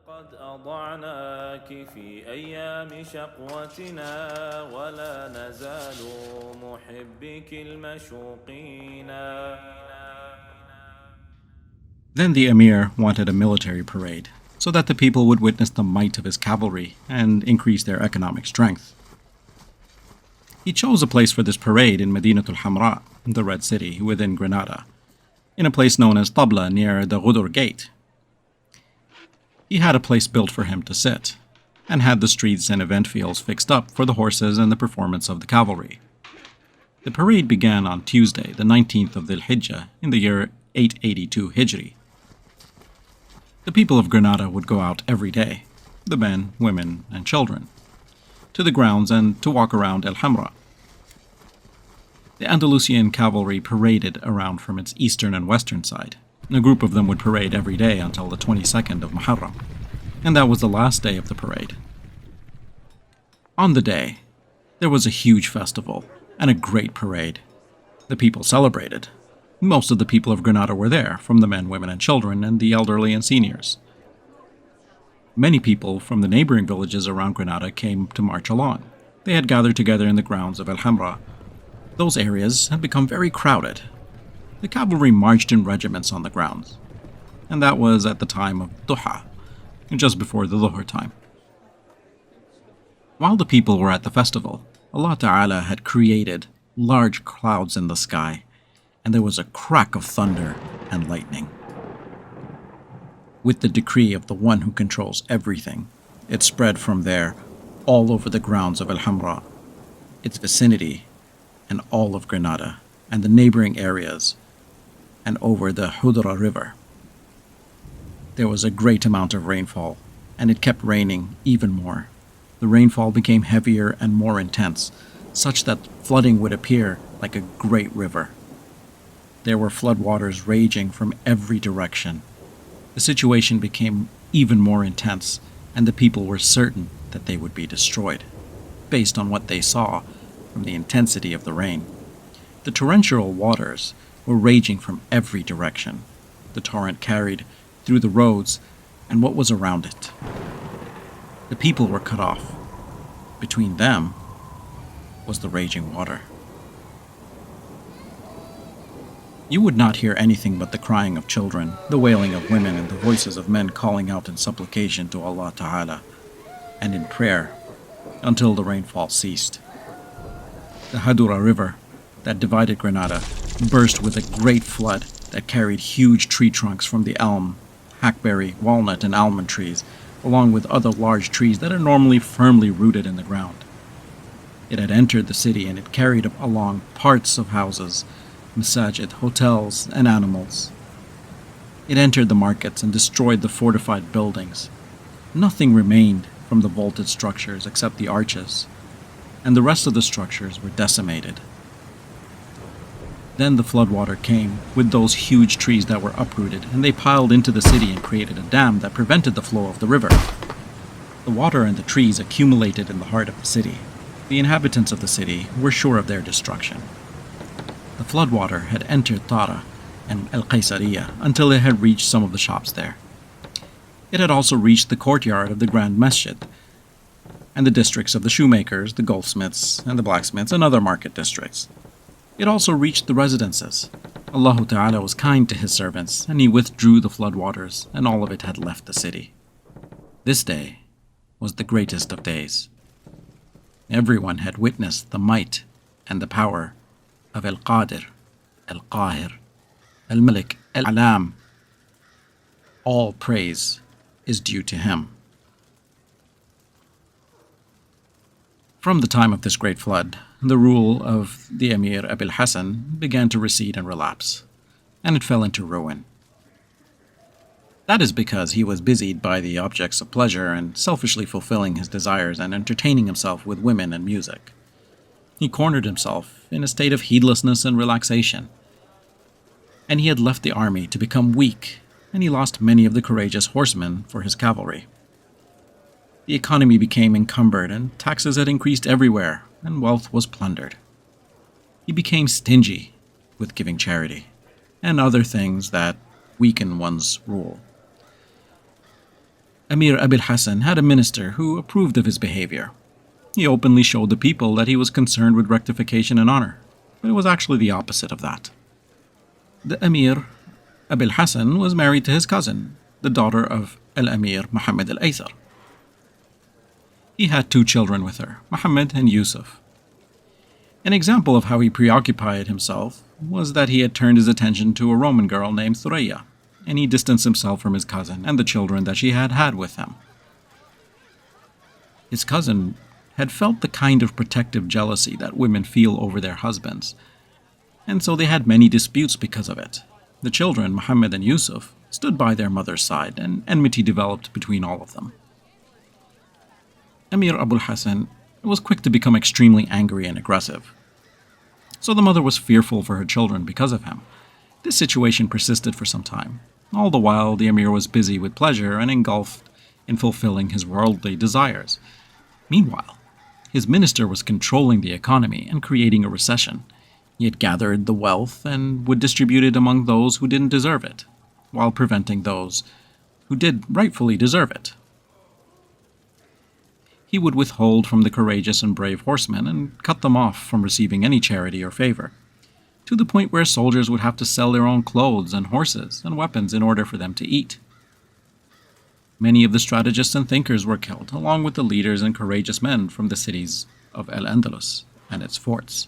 قد أضعناك في أيام شقوتنا ولا نزال محبك المشوقين. Then the emir wanted a military parade, so that the people would witness the might of his cavalry and increase their economic strength. He chose a place for this parade in Medinatul Hamra, the Red City, within Granada, in a place known as Tabla near the Ghudur Gate. He had a place built for him to sit, and had the streets and event fields fixed up for the horses and the performance of the cavalry. The parade began on Tuesday, the 19th of Dhul Hijjah, in the year 882 Hijri. The people of Granada would go out every day, the men, women, and children, to the grounds and to walk around El-Hamra. The Andalusian cavalry paraded around from its eastern and western side. A group of them would parade every day until the 22nd of Muharram, and that was the last day of the parade. On the day, there was a huge festival and a great parade. The people celebrated. Most of the people of Granada were there, from the men, women, and children, and the elderly and seniors. Many people from the neighboring villages around Granada came to march along. They had gathered together in the grounds of El-Hamra. Those areas had become very crowded. The cavalry marched in regiments on the grounds, and that was at the time of Duha, just before the Dhuhr time. While the people were at the festival, Allah Ta'ala had created large clouds in the sky, and there was a crack of thunder and lightning. With the decree of the one who controls everything, it spread from there all over the grounds of El-Hamra, its vicinity, and all of Granada, and the neighboring areas, and over the Hudra River. There was a great amount of rainfall, and it kept raining even more. The rainfall became heavier and more intense, such that flooding would appear like a great river. There were floodwaters raging from every direction. The situation became even more intense, and the people were certain that they would be destroyed, based on what they saw from the intensity of the rain. The torrential waters were raging from every direction. The torrent carried through the roads and what was around it. The people were cut off. Between them was the raging water. You would not hear anything but the crying of children, the wailing of women, and the voices of men calling out in supplication to Allah Ta'ala and in prayer until the rainfall ceased. The Hadura River that divided Granada burst with a great flood that carried huge tree trunks from the elm, hackberry, walnut, and almond trees, along with other large trees that are normally firmly rooted in the ground. It had entered the city, and it carried along parts of houses, masajid, hotels, and animals. It entered the markets and destroyed the fortified buildings. Nothing remained from the vaulted structures except the arches, and the rest of the structures were decimated. Then the floodwater came with those huge trees that were uprooted, and they piled into the city and created a dam that prevented the flow of the river. The water and the trees accumulated in the heart of the city. The inhabitants of the city were sure of their destruction. The floodwater had entered Tara and Al-Qaysariya until it had reached some of the shops there. It had also reached the courtyard of the Grand Masjid and the districts of the shoemakers, the goldsmiths, and the blacksmiths, and other market districts. It also reached the residences. Allah Ta'ala was kind to His servants, and He withdrew the floodwaters, and all of it had left the city. This day was the greatest of days. Everyone had witnessed the might and the power of Al-Qadir, Al-Qahir, Al-Malik, Al-Alam. All praise is due to Him. From the time of this great flood, the rule of the Emir Abil Hassan began to recede and relapse, and it fell into ruin. That is because he was busied by the objects of pleasure and selfishly fulfilling his desires and entertaining himself with women and music. He cornered himself in a state of heedlessness and relaxation, and he had left the army to become weak, and he lost many of the courageous horsemen for his cavalry. The economy became encumbered, and taxes had increased everywhere, and wealth was plundered. He became stingy with giving charity, and other things that weaken one's rule. Emir Abil Hassan had a minister who approved of his behavior. He openly showed the people that he was concerned with rectification and honor, but it was actually the opposite of that. The Emir Abil Hassan was married to his cousin, the daughter of Al-Emir Muhammad al-Aysar. He had 2 children with her, Muhammad and Yusuf. An example of how he preoccupied himself was that he had turned his attention to a Roman girl named Thuraya, and he distanced himself from his cousin and the children that she had had with him. His cousin had felt the kind of protective jealousy that women feel over their husbands, and so they had many disputes because of it. The children, Muhammad and Yusuf, stood by their mother's side, and enmity developed between all of them. Emir Abul Hassan was quick to become extremely angry and aggressive. So the mother was fearful for her children because of him. This situation persisted for some time. All the while, the emir was busy with pleasure and engulfed in fulfilling his worldly desires. Meanwhile, his minister was controlling the economy and creating a recession. He had gathered the wealth and would distribute it among those who didn't deserve it, while preventing those who did rightfully deserve it. He would withhold from the courageous and brave horsemen and cut them off from receiving any charity or favor, to the point where soldiers would have to sell their own clothes and horses and weapons in order for them to eat. Many of the strategists and thinkers were killed, along with the leaders and courageous men from the cities of Al-Andalus and its forts.